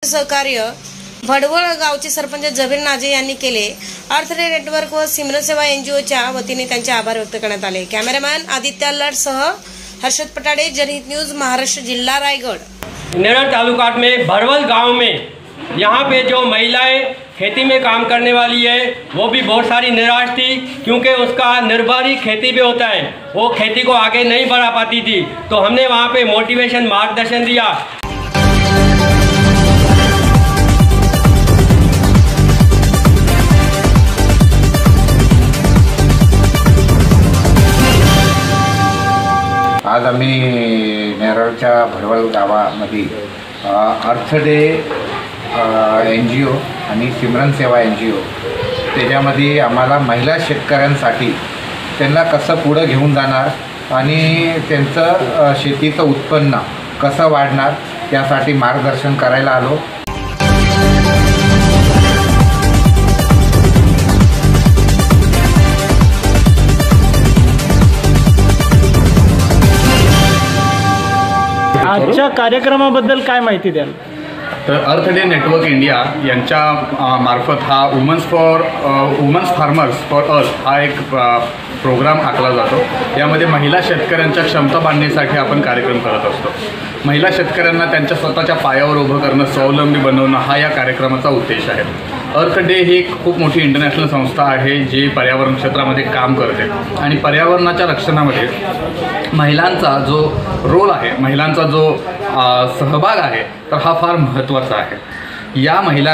सहकार्य भडवळ गावचे सरपंच जबीर नाझे यांनी केले। अर्थडे नेटवर्क व सिमरन सेवा एनजीओच्या वतीने त्यांचे आभार व्यक्त करण्यात आले। कॅमेरामॅन आदित्य लटसह हर्षद पटाडे, जनहित न्यूज, महाराष्ट्र, जिला रायगढ़। नेरल तालुका में भड़वल गांव में यहाँ पे जो महिलाएं खेती में काम करने वाली है वो भी बहुत सारी निराश थी, क्योंकि उसका निर्भर ही खेती पे होता है। वो खेती को आगे नहीं बढ़ा पाती थी, तो हमने वहाँ पे मोटिवेशन मार्गदर्शन दिया। आज आम्ही नेरळच्या भडवळ गावामध्ये अर्थडे एनजीओ आणि सिमरन सेवा एनजीओ त्याच्यामध्ये आम्हाला महिला शेतकऱ्यांसाठी त्यांना कसं पुढं घेऊन जाणार आणि त्यांचं शेतीचं उत्पन्न कसं वाढणार यासाठी मार्गदर्शन करायला आलो। आजच्या कार्यक्रमाबद्दल काय माहिती द्याल? तर अर्थडे नेटवर्क इंडिया यांच्या मार्फत हा वुमन्स फार्मर्स फॉर अर्थ हा एक प्रोग्राम आखला जातो। यामध्ये महिला शेतकऱ्यांच्या क्षमता बांधण्यासाठी आपण कार्यक्रम करत असतो। महिला शेतकऱ्यांना त्यांच्या स्वतःच्या पायावर उभं करणं, स्वावलंबी बनवणं हा या कार्यक्रमाचा उद्देश आहे। अर्थडे ही एक खूप मोठी इंटरनॅशनल संस्था आहे जी पर्यावरण क्षेत्रामध्ये काम करते आणि पर्यावरणाच्या रक्षणामध्ये महिलांचा जो रोल आहे, महिलांचा जो सहभाग आहे, तर हा फार महत्त्वाचा आहे। या महिला